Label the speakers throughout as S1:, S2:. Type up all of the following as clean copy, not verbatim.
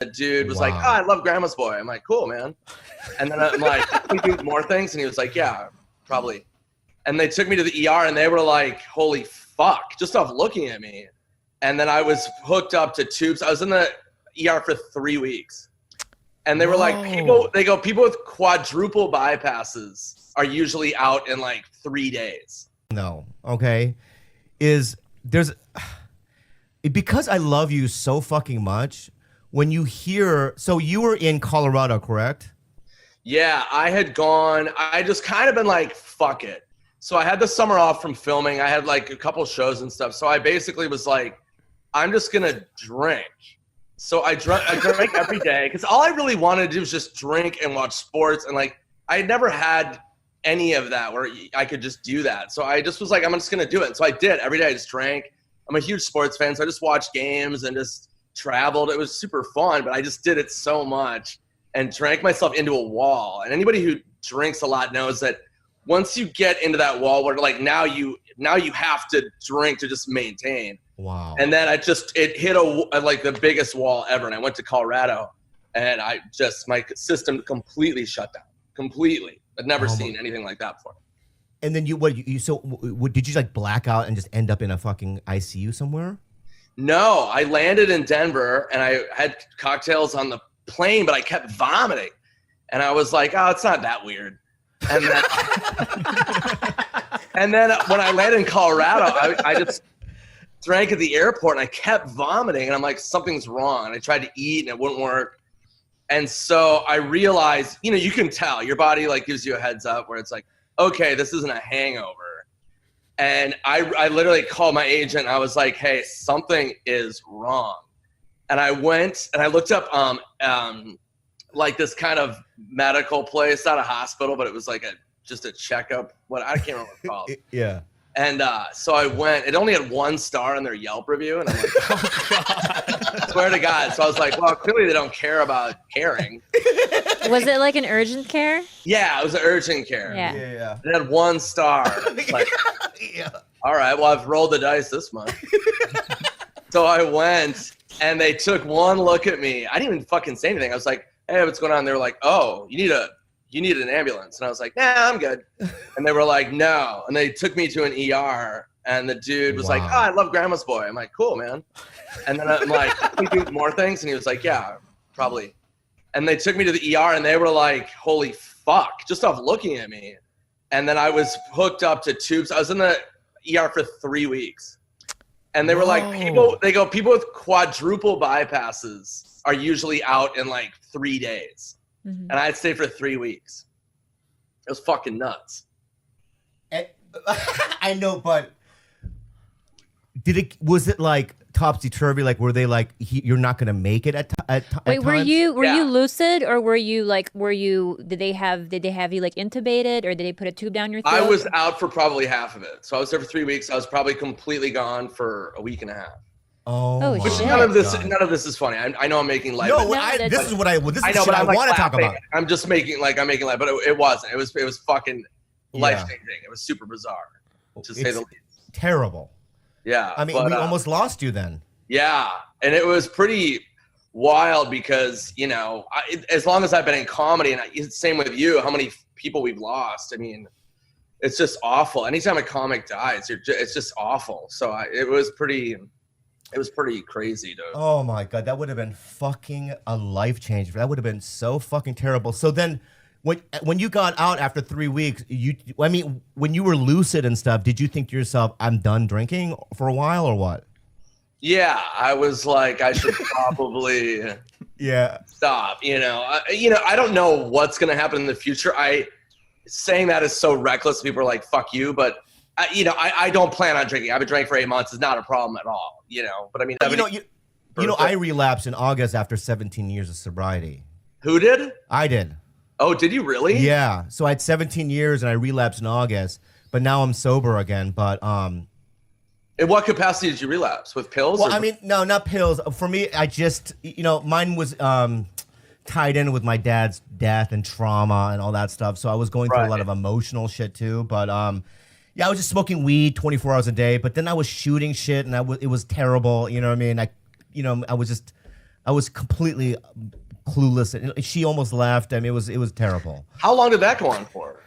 S1: The dude was like, "Oh, I love Grandma's Boy." I'm like, "Cool, man." And then I'm like, "Can you do more things?" And he was like, "Yeah, probably." And they took me to the ER, and they were like, "Holy fuck!" Just off looking at me. And then I was hooked up to tubes. I was in the ER for 3 weeks, and they were like, people with quadruple bypasses are usually out in like 3 days.
S2: No, okay, because I love you so fucking much. When you hear, so you were in Colorado, correct?
S1: Yeah, I had gone. I just kind of been like, fuck it. So I had the summer off from filming. I had like a couple shows and stuff. So I basically was like, I'm just gonna drink. So I drank every day because all I really wanted to do was just drink and watch sports. And like, I had never had any of that where I could just do that. So I just was like, I'm just gonna do it. And so I did. Every day I just drank. I'm a huge sports fan, so I just watched games and just traveled. It was super fun, but I just did it so much and drank myself into a wall. And anybody who drinks a lot knows that once you get into that wall where like now you have to drink to just maintain.
S2: Wow.
S1: And then it hit like the biggest wall ever. And I went to Colorado, and my system completely shut down. Completely. I'd never seen anything like that before.
S2: And then did you like black out and just end up in a fucking ICU somewhere?
S1: No, I landed in Denver, and I had cocktails on the plane, but I kept vomiting. And I was like, oh, it's not that weird. And then, and then when I landed in Colorado, I just drank at the airport, and I kept vomiting. And I'm like, something's wrong. And I tried to eat, and it wouldn't work. And so I realized, you can tell. Your body like gives you a heads up where it's like, okay, this isn't a hangover. And I literally called my agent. And I was like, hey, something is wrong. And I went and I looked up like this kind of medical place, not a hospital, but it was like just a checkup. I can't remember what it's called.
S2: Yeah.
S1: And so I went. It only had 1 star in their Yelp review, and I'm like, oh God. Swear to God. So I was like, well, clearly they don't care about caring.
S3: Was it like an urgent care?
S1: Yeah, it was an urgent care.
S3: Yeah.
S1: It had 1 star. Like,
S2: Yeah.
S1: all right, well, I've rolled the dice this month. So I went, and they took one look at me. I didn't even fucking say anything. I was like, hey, what's going on? They were like, oh, you need an ambulance. And I was like, nah, I'm good. And they were like, no. And they took me to an ER, and the dude was like, oh, I love Grandma's Boy. I'm like, cool, man. And then I'm like, can you do more things? And he was like, yeah, probably. And they took me to the ER, and they were like, holy fuck, just off looking at me. And then I was hooked up to tubes. I was in the ER for 3 weeks. And they were like, people with quadruple bypasses are usually out in like 3 days. Mm-hmm. And I'd stay for 3 weeks. It was fucking nuts.
S2: I know, but was it like topsy-turvy? Like, were they like, you're not going to make it at
S3: Wait,
S2: times?
S3: were you lucid, or did they have you like intubated, or did they put a tube down your throat?
S1: I was out for probably half of it. So I was there for 3 weeks. I was probably completely gone for a week and a half.
S2: Oh,
S1: which
S2: shit.
S1: none of this is funny. I know I'm making light.
S2: No, this is I want to talk about.
S1: I'm just making light, but it wasn't. It was fucking life-changing. It was super bizarre, to say the least.
S2: Terrible.
S1: Yeah.
S2: I mean, we almost lost you then.
S1: Yeah, and it was pretty wild because, as long as I've been in comedy, and same with you, how many people we've lost. I mean, it's just awful. Anytime a comic dies, it's just awful. So it was pretty crazy, dude.
S2: Oh my God, that would have been fucking a life changer. That would have been so fucking terrible. So then, when you got out after 3 weeks, when you were lucid and stuff, did you think to yourself, I'm done drinking for a while, or what?
S1: Yeah, I was like, I should probably stop. I don't know what's gonna happen in the future. Saying that is so reckless. People are like, fuck you, but I don't plan on drinking. I've been drinking for 8 months. It's not a problem at all, but I mean,
S2: I relapsed in August after 17 years of sobriety.
S1: Who did?
S2: I did.
S1: Oh, did you really?
S2: Yeah. So I had 17 years and I relapsed in August, but now I'm sober again. But
S1: in what capacity did you relapse? With pills?
S2: Well, I mean, no, not pills. For me, I just, mine was tied in with my dad's death and trauma and all that stuff. So I was going through a lot of emotional shit too. But yeah, I was just smoking weed 24 hours a day. But then I was shooting shit, and it was terrible. You know what I mean? I was I was completely clueless. And she almost left. I mean, it was terrible.
S1: How long did that go on for?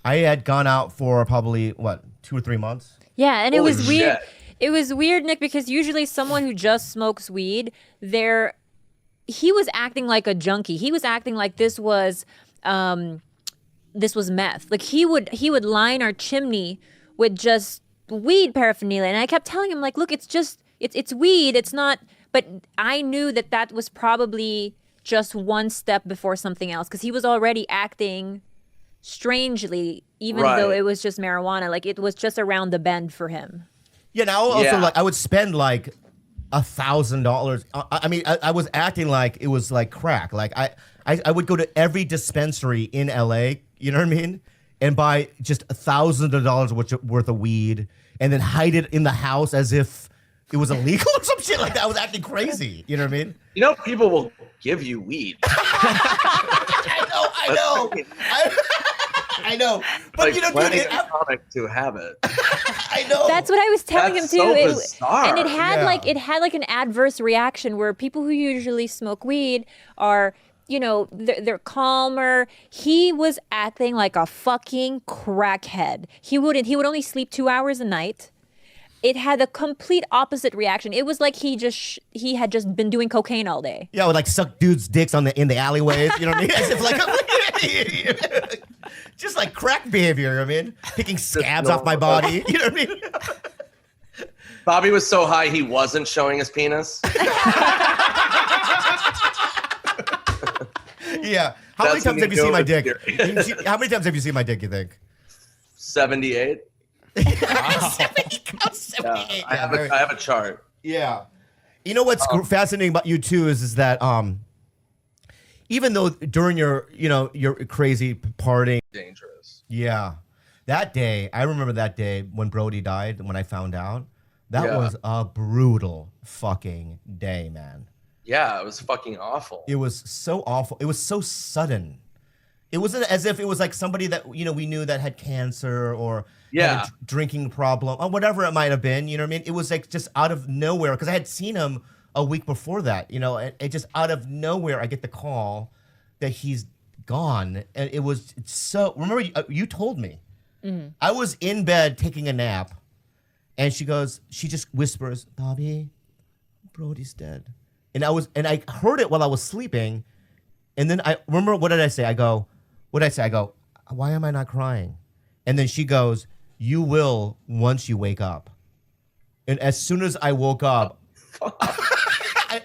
S2: I had gone out for probably, what, 2 or 3 months?
S3: Yeah, and it
S1: Holy
S3: was weird.
S1: shit.
S3: It was weird, Nick, because usually someone who just smokes weed, he was acting like a junkie. He was acting like this was meth. Like he would line our chimney with just weed paraphernalia, and I kept telling him like, look, it's weed. It's not. But I knew that was probably just one step before something else, because he was already acting strangely, even though it was just marijuana. Like it was just around the bend for him.
S2: Yeah, now also like I would spend like $1,000. I mean, I was acting like it was like crack. Like I would go to every dispensary in LA, you know what I mean, and buy just $1,000 worth of weed, and then hide it in the house as if it was illegal or some shit like that. I was acting crazy, you know what I mean?
S1: You know, people will give you weed.
S2: I know. I know, but
S1: like,
S2: you know,
S1: plenty
S2: dude,
S1: of comic to have it.
S2: I know.
S3: That's what I was telling him too.
S1: So bizarre.
S3: And it had like an adverse reaction where people who usually smoke weed are, you know, they're calmer. He was acting like a fucking crackhead. He would only sleep 2 hours a night. It had a complete opposite reaction. It was like he had just been doing cocaine all day.
S2: Yeah, I would like suck dudes' dicks in the alleyways. You know what I mean? As if like just like crack behavior. You know what I mean? Picking scabs off my body. You know what I mean?
S1: Bobby was so high he wasn't showing his penis.
S2: Yeah. How many times have you seen my dick? How many times have you seen my dick? You think?
S1: 78.
S2: Wow. 78.
S1: Yeah, I have a chart.
S2: Yeah. You know what's fascinating about you too is that even though during your crazy partying,
S1: Dangerous.
S2: yeah, that day I remember that day when Brody died, when I found out, that was a brutal fucking day, man.
S1: Yeah, it was fucking awful.
S2: It was so awful. It was so sudden. It wasn't as if it was like somebody that we knew that had cancer or had a drinking problem or whatever it might have been. You know what I mean? It was like just out of nowhere, because I had seen him a week before that. You know, and just out of nowhere, I get the call that he's gone, and it's so. Remember, you told me. Mm-hmm. I was in bed taking a nap, and she just whispers, "Bobby, Brody's dead," and I heard it while I was sleeping, and then I remember, what did I say? I go, why am I not crying? And then she goes, you will once you wake up. And as soon as I woke up, I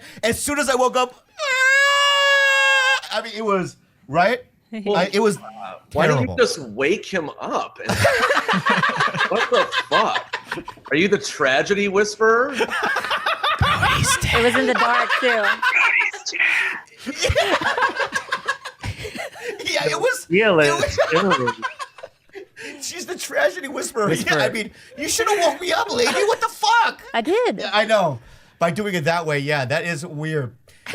S2: mean, it was, right? It was
S1: Why
S2: terrible.
S1: don't you just wake him up? What the fuck? Are you the tragedy whisperer?
S3: It was in the dark too.
S2: Yeah, it was. She's the tragedy whisperer. Yeah, I mean, you should have woke me up, lady. What the fuck?
S3: I did.
S2: Yeah, I know. By doing it that way, yeah, that is weird.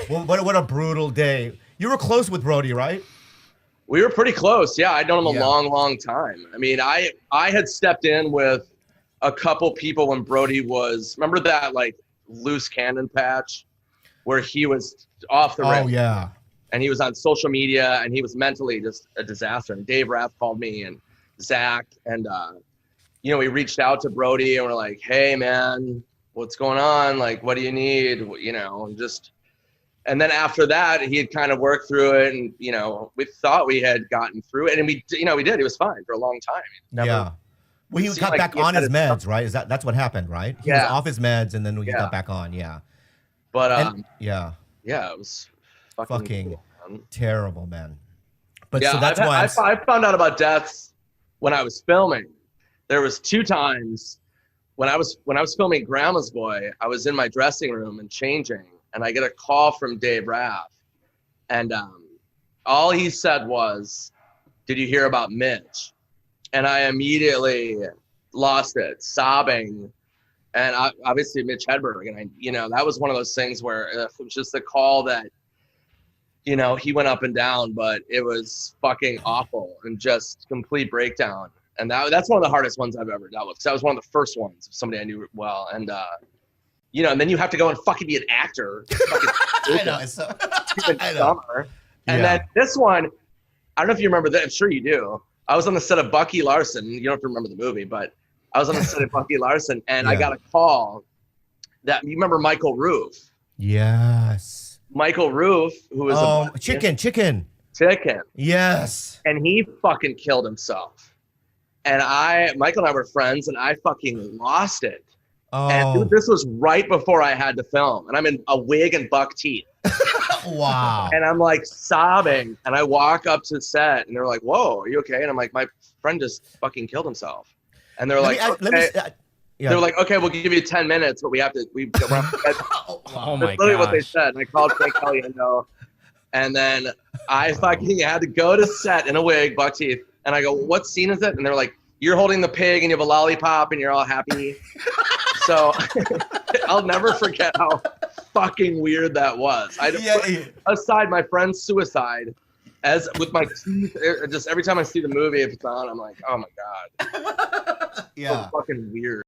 S2: Well, what a brutal day. You were close with Brody, right?
S1: We were pretty close. Yeah, I'd known him a long time. I mean, I had stepped in with a couple people when Brody was. Remember that like loose cannon patch where he was off the rim?
S2: Oh yeah.
S1: And he was on social media, and he was mentally just a disaster. And Dave Rath called me, and Zach, and we reached out to Brody, and we're like, "Hey, man, what's going on? Like, what do you need?" And then after that, he had kind of worked through it, and we thought we had gotten through it, and we did. He was fine for a long time.
S2: Yeah. Well, he got back on his meds, right? That's what happened, right? He was off his meds, and then he got back on. Yeah.
S1: But
S2: yeah,
S1: it was fucking cool,
S2: terrible, man. But
S1: yeah,
S2: so that's why
S1: I found out about deaths when I was filming. There was 2 times when I was filming Grandma's Boy. I was in my dressing room and changing, and I get a call from Dave Rath, and all he said was, "Did you hear about Mitch?" And I immediately lost it, sobbing. And obviously Mitch Hedberg, and that was one of those things where it was just a call that, he went up and down, but it was fucking awful and just complete breakdown. And that's one of the hardest ones I've ever dealt with, because that was one of the first ones, somebody I knew well. And you know, and then you have to go and fucking be an actor.
S2: I know. It's so, I know.
S1: Summer. And then this one, I don't know if you remember that. I'm sure you do. I was on the set of Bucky Larson. You don't have to remember the movie, but I was on the set of Bucky Larson, and I got a call that, you remember Michael Roof?
S2: Yes.
S1: Michael Roof, who was
S2: Chicken. Yes.
S1: And he fucking killed himself. And Michael and I were friends, and I fucking lost it.
S2: Oh.
S1: And this was right before I had to film, and I'm in a wig and buck teeth.
S2: Wow.
S1: And I'm like sobbing, and I walk up to the set, and they're like, "Whoa, are you okay?" And I'm like, "My friend just fucking killed himself." And they're like, they're like, "Okay, we'll give you 10 minutes, but we're not."
S4: Oh my god!
S1: Literally what they said. And I called Frank Caliendo, and then I fucking had to go to set in a wig, buck teeth, and I go, "What scene is it?" And they're like, "You're holding the pig, and you have a lollipop, and you're all happy." So I'll never forget how fucking weird that was. Aside my friend's suicide, as with my teeth, just every time I see the movie, if it's on, I'm like, oh my god.
S2: Yeah.
S1: So fucking weird.